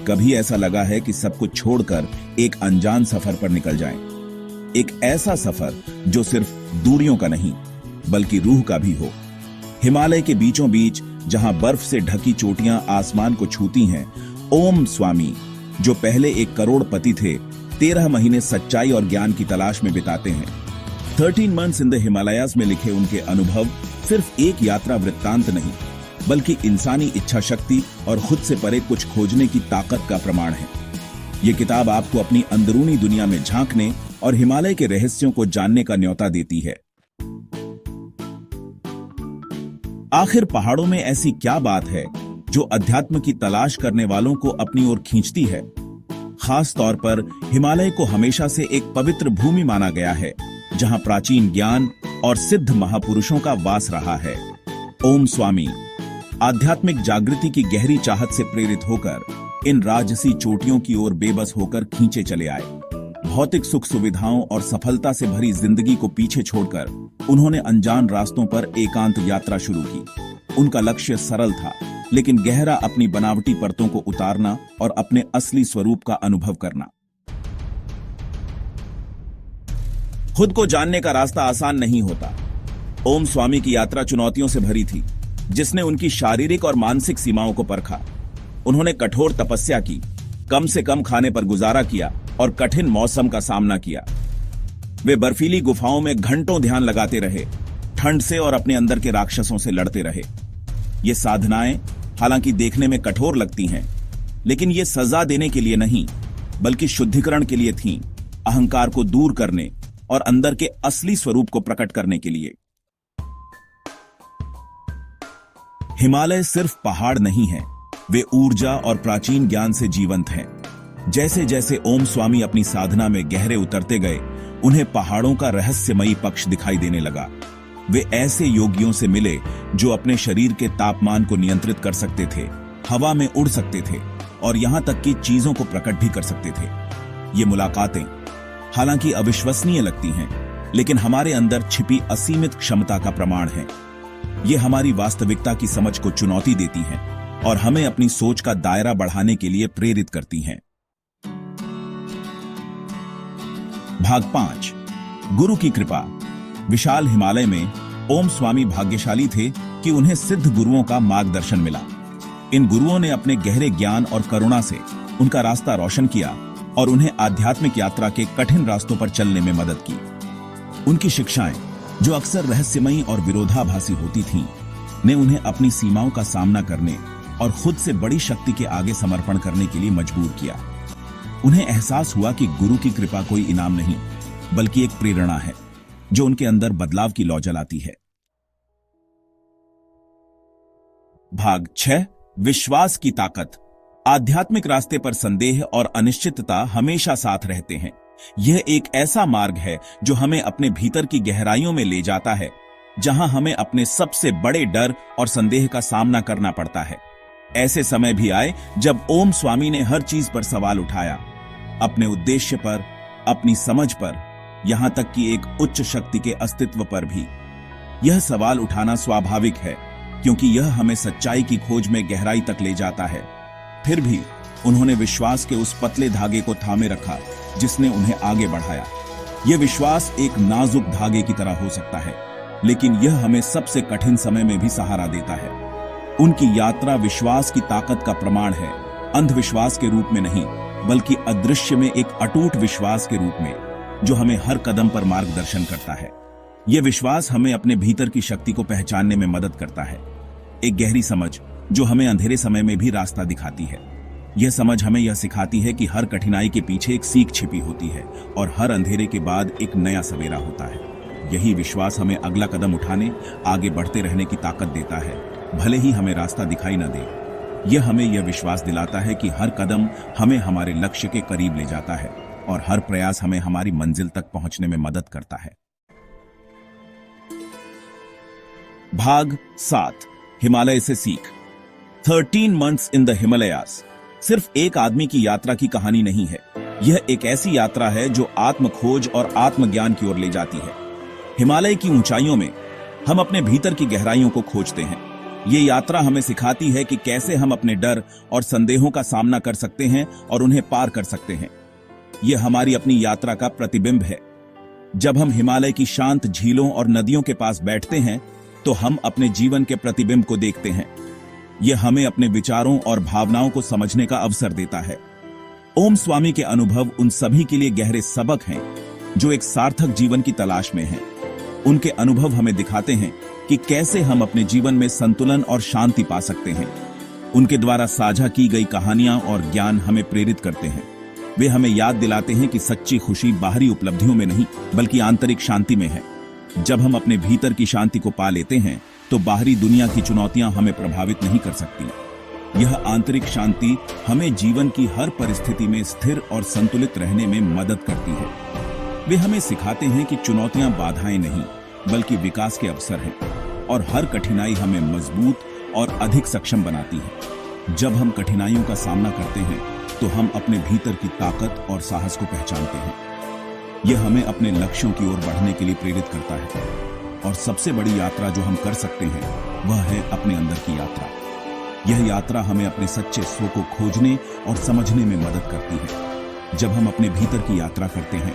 कभी ऐसा लगा है कि सब कुछ छोड़कर एक अनजान सफर पर निकल जाएं? एक ऐसा सफर जो सिर्फ दूरियों का नहीं बल्कि रूह का भी हो। हिमालय के बीचों बीच जहां बर्फ से ढकी चोटियां आसमान को छूती हैं, ओम स्वामी जो पहले एक करोड़पति थे, 13 महीने सच्चाई और ज्ञान की तलाश में बिताते हैं। 13 मंथ्स इन द हिमालयाज में लिखे उनके अनुभव सिर्फ एक यात्रा वृत्तांत नहीं बल्कि इंसानी इच्छा शक्ति और खुद से परे कुछ खोजने की ताकत का प्रमाण है। ये किताब आपको अपनी अंदरूनी दुनिया में झांकने और हिमालय के रहस्यों को जानने का न्योता देती है। आखिर पहाड़ों में ऐसी क्या बात है जो अध्यात्म की तलाश करने वालों को अपनी ओर खींचती है? खास तौर पर हिमालय को हमेशा से एक पवित्र भूमि माना गया है, जहां प्राचीन ज्ञान और सिद्ध महापुरुषों का वास रहा है। ओम स्वामी आध्यात्मिक जागृति की गहरी चाहत से प्रेरित होकर इन राजसी चोटियों की ओर बेबस होकर खींचे चले आए। भौतिक सुख सुविधाओं और सफलता से भरी जिंदगी को पीछे छोड़कर उन्होंने अनजान रास्तों पर एकांत यात्रा शुरू की। उनका लक्ष्य सरल था लेकिन गहरा, अपनी बनावटी परतों को उतारना और अपने असली स्वरूप का अनुभव करना। खुद को जानने का रास्ता आसान नहीं होता। ओम स्वामी की यात्रा चुनौतियों से भरी थी, जिसने उनकी शारीरिक और मानसिक सीमाओं को परखा। उन्होंने कठोर तपस्या की, कम से कम खाने पर गुजारा किया और कठिन मौसम का सामना किया। वे बर्फीली गुफाओं में घंटों ध्यान लगाते रहे, ठंड से और अपने अंदर के राक्षसों से लड़ते रहे। ये साधनाएं हालांकि देखने में कठोर लगती हैं, लेकिन ये सजा देने के लिए नहीं बल्कि शुद्धिकरण के लिए थीं, अहंकार को दूर करने और अंदर के असली स्वरूप को प्रकट करने के लिए। हिमालय सिर्फ पहाड़ नहीं है, वे ऊर्जा और प्राचीन ज्ञान से जीवंत हैं। जैसे जैसे ओम स्वामी अपनी साधना में गहरे उतरते गए, उन्हें पहाड़ों का रहस्यमयी पक्ष दिखाई देने लगा। वे ऐसे योगियों से मिले जो अपने शरीर के तापमान को नियंत्रित कर सकते थे, हवा में उड़ सकते थे और यहां तक कि चीजों को प्रकट भी कर सकते थे। ये मुलाकातें हालांकि अविश्वसनीय लगती हैं, लेकिन हमारे अंदर छिपी असीमित क्षमता का प्रमाण है। ये हमारी वास्तविकता की समझ को चुनौती देती हैं और हमें अपनी सोच का दायरा बढ़ाने के लिए प्रेरित करती हैं। भाग 5, गुरु की कृपा। विशाल हिमालय में ओम स्वामी भाग्यशाली थे कि उन्हें सिद्ध गुरुओं का मार्गदर्शन मिला। इन गुरुओं ने अपने गहरे ज्ञान और करुणा से उनका रास्ता रोशन किया और उन्हें आध्यात्मिक यात्रा के कठिन रास्तों पर चलने में मदद की। उनकी शिक्षाएं, जो अक्सर रहस्यमयी और विरोधाभासी होती थीं, ने उन्हें अपनी सीमाओं का सामना करने और खुद से बड़ी शक्ति के आगे समर्पण करने के लिए मजबूर किया। उन्हें एहसास हुआ कि गुरु की कृपा कोई इनाम नहीं बल्कि एक प्रेरणा है जो उनके अंदर बदलाव की लौ जलाती है। भाग 6, विश्वास की ताकत। आध्यात्मिक रास्ते पर संदेह और अनिश्चितता हमेशा साथ रहते हैं। यह एक ऐसा मार्ग है जो हमें अपने भीतर की गहराइयों में ले जाता है, जहां हमें अपने सबसे बड़े डर और संदेह का सामना करना पड़ता है। ऐसे समय भी आए जब ओम स्वामी ने हर चीज पर सवाल उठाया, अपने उद्देश्य पर, अपनी समझ पर, यहां तक कि एक उच्च शक्ति के अस्तित्व पर भी। यह सवाल उठाना स्वाभाविक है क्योंकि यह हमें सच्चाई की खोज में गहराई तक ले जाता है। फिर भी उन्होंने विश्वास के उस पतले धागे को थामे रखा जिसने उन्हें आगे बढ़ाया। यह विश्वास एक नाजुक धागे की तरह हो सकता है, लेकिन यह हमें सबसे कठिन समय में भी सहारा देता है। उनकी यात्रा विश्वास की ताकत का प्रमाण है, अंधविश्वास के रूप में नहीं बल्कि अदृश्य में एक अटूट विश्वास के रूप में, जो हमें हर कदम पर मार्गदर्शन करता है। यह विश्वास हमें अपने भीतर की शक्ति को पहचानने में मदद करता है, एक गहरी समझ जो हमें अंधेरे समय में भी रास्ता दिखाती है। यह समझ हमें यह सिखाती है कि हर कठिनाई के पीछे एक सीख छिपी होती है और हर अंधेरे के बाद एक नया सवेरा होता है। यही विश्वास हमें अगला कदम उठाने, आगे बढ़ते रहने की ताकत देता है, भले ही हमें रास्ता दिखाई न दे। यह हमें यह विश्वास दिलाता है कि हर कदम हमें हमारे लक्ष्य के करीब ले जाता है और हर प्रयास हमें हमारी मंजिल तक पहुंचने में मदद करता है। भाग 7, हिमालय से सीख। 13 मंथ्स इन द हिमालयाज सिर्फ एक आदमी की यात्रा की कहानी नहीं है। यह एक ऐसी यात्रा है जो आत्म खोज और आत्मज्ञान की ओर ले जाती है। हिमालय की ऊंचाइयों में हम अपने भीतर की गहराइयों को खोजते हैं। ये यात्रा हमें सिखाती है कि कैसे हम अपने डर और संदेहों का सामना कर सकते हैं और उन्हें पार कर सकते हैं। ये हमारी अपनी यात्रा का प्रतिबिंब है। जब हम हिमालय की शांत झीलों और नदियों के पास बैठते हैं तो हम अपने जीवन के प्रतिबिंब को देखते हैं। यह हमें अपने विचारों और भावनाओं को समझने का अवसर देता है। ओम स्वामी के अनुभव उन सभी के लिए गहरे सबक हैं जो एक सार्थक जीवन की तलाश में हैं। उनके अनुभव हमें दिखाते हैं कि कैसे हम अपने जीवन में संतुलन और शांति पा सकते हैं। उनके द्वारा साझा की गई कहानियां और ज्ञान हमें प्रेरित करते हैं। वे हमें याद दिलाते हैं कि सच्ची खुशी बाहरी उपलब्धियों में नहीं बल्कि आंतरिक शांति में है। जब हम अपने भीतर की शांति को पा लेते हैं तो बाहरी दुनिया की चुनौतियां हमें प्रभावित नहीं कर सकती। यह आंतरिक शांति हमें जीवन की हर परिस्थिति में स्थिर और संतुलित रहने में मदद करती है। वे हमें सिखाते हैं कि चुनौतियां बाधाएं नहीं बल्कि विकास के अवसर हैं और हर कठिनाई हमें मजबूत और अधिक सक्षम बनाती है। जब हम कठिनाइयों का सामना करते हैं तो हम अपने भीतर की ताकत और साहस को पहचानते हैं। यह हमें अपने लक्ष्यों की ओर बढ़ने के लिए प्रेरित करता है। और सबसे बड़ी यात्रा जो हम कर सकते हैं वह है अपने अंदर की यात्रा। यह यात्रा हमें अपने सच्चे स्व को खोजने और समझने में मदद करती है। जब हम अपने भीतर की यात्रा करते हैं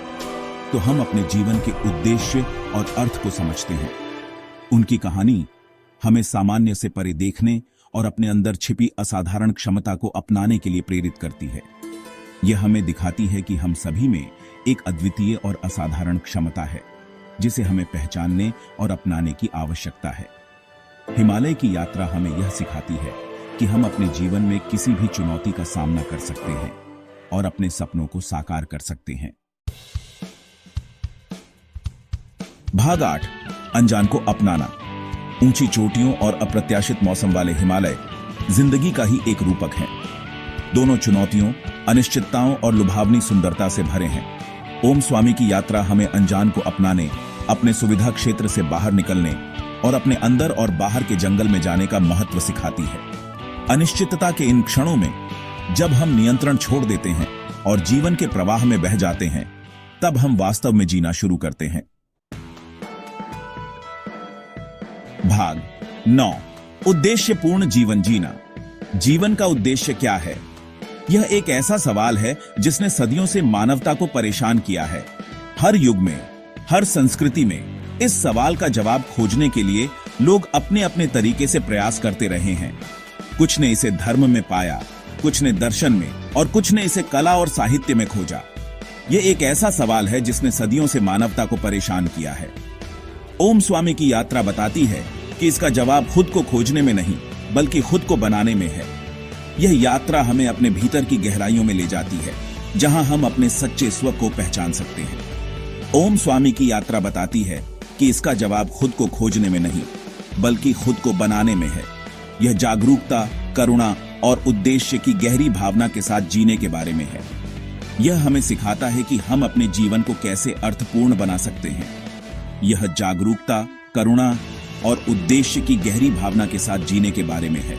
तो हम अपने जीवन के उद्देश्य और अर्थ को समझते हैं। उनकी कहानी हमें सामान्य से परे देखने और अपने अंदर छिपी असाधारण क्षमता को अपनाने के लिए प्रेरित करती है। यह हमें दिखाती है कि हम सभी में एक अद्वितीय और असाधारण क्षमता है जिसे हमें पहचानने और अपनाने की आवश्यकता है। हिमालय की यात्रा हमें यह सिखाती है कि हम अपने जीवन में किसी भी चुनौती का सामना कर सकते हैं और अपने सपनों को साकार कर सकते हैं। भाग 8, अनजान को अपनाना। ऊंची चोटियों और अप्रत्याशित मौसम वाले हिमालय जिंदगी का ही एक रूपक है। दोनों चुनौतियों, अनिश्चितताओं और लुभावनी सुंदरता से भरे हैं। ओम स्वामी की यात्रा हमें अनजान को अपनाने, अपने सुविधा क्षेत्र से बाहर निकलने और अपने अंदर और बाहर के जंगल में जाने का महत्व सिखाती है। अनिश्चितता के इन क्षणों में जब हम नियंत्रण छोड़ देते हैं और जीवन के प्रवाह में बह जाते हैं, तब हम वास्तव में जीना शुरू करते हैं। भाग 9, उद्देश्यपूर्ण जीवन जीना। जीवन का उद्देश्य क्या है? यह एक ऐसा सवाल है जिसने सदियों से मानवता को परेशान किया है। हर युग में, हर संस्कृति में इस सवाल का जवाब खोजने के लिए लोग अपने अपने तरीके से प्रयास करते रहे हैं। कुछ ने इसे धर्म में पाया, कुछ ने दर्शन में और कुछ ने इसे कला और साहित्य में खोजा। यह एक ऐसा सवाल है जिसने सदियों से मानवता को परेशान किया है। ओम स्वामी की यात्रा बताती है कि इसका जवाब खुद को खोजने में नहीं बल्कि खुद को बनाने में है। यह यात्रा हमें अपने भीतर की गहराइयों में ले जाती है जहां हम अपने सच्चे स्व को पहचान सकते हैं। ओम स्वामी की यात्रा बताती है कि इसका जवाब खुद को खोजने में नहीं बल्कि खुद को बनाने में है। यह जागरूकता, करुणा और उद्देश्य की गहरी भावना के साथ जीने के बारे में है। यह हमें सिखाता है कि हम अपने जीवन को कैसे अर्थपूर्ण बना सकते हैं। यह जागरूकता, करुणा और उद्देश्य की गहरी भावना के साथ जीने के बारे में है।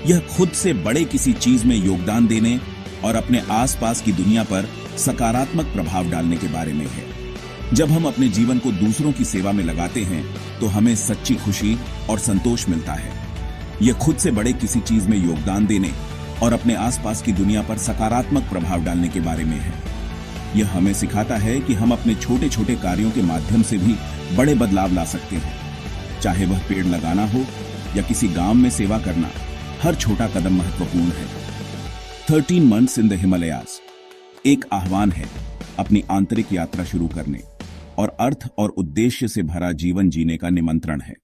यह खुद से बड़े किसी चीज में योगदान देने और अपने आसपास की दुनिया पर सकारात्मक प्रभाव डालने के बारे में है। जब हम अपने जीवन को दूसरों की सेवा में लगाते हैं तो हमें सच्ची खुशी और संतोष मिलता है। यह खुद से बड़े किसी चीज में योगदान देने और अपने आसपास की दुनिया पर सकारात्मक प्रभाव डालने के बारे में है। यह हमें सिखाता है कि हम अपने छोटे छोटे कार्यों के माध्यम से भी बड़े बदलाव ला सकते हैं। चाहे वह पेड़ लगाना हो या किसी गांव में सेवा करना, हर छोटा कदम महत्वपूर्ण है। 13 मंथ्स इन द हिमालयाज एक आह्वान है अपनी आंतरिक यात्रा शुरू करने और अर्थ और उद्देश्य से भरा जीवन जीने का निमंत्रण है।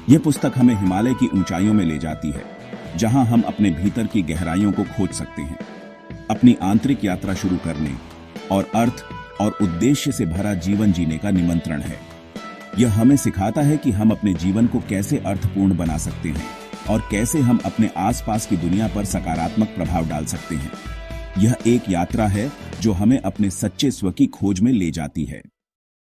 यह पुस्तक हमें हिमालय की ऊंचाइयों में ले जाती है जहां हम अपने भीतर की गहराइयों को खोज सकते हैं। अपनी आंतरिक यात्रा शुरू करने और अर्थ और उद्देश्य से भरा जीवन जीने का निमंत्रण है। यह हमें सिखाता है कि हम अपने जीवन को कैसे अर्थपूर्ण बना सकते हैं और कैसे हम अपने आसपास की दुनिया पर सकारात्मक प्रभाव डाल सकते हैं। यह एक यात्रा है जो हमें अपने सच्चे स्व की खोज में ले जाती है।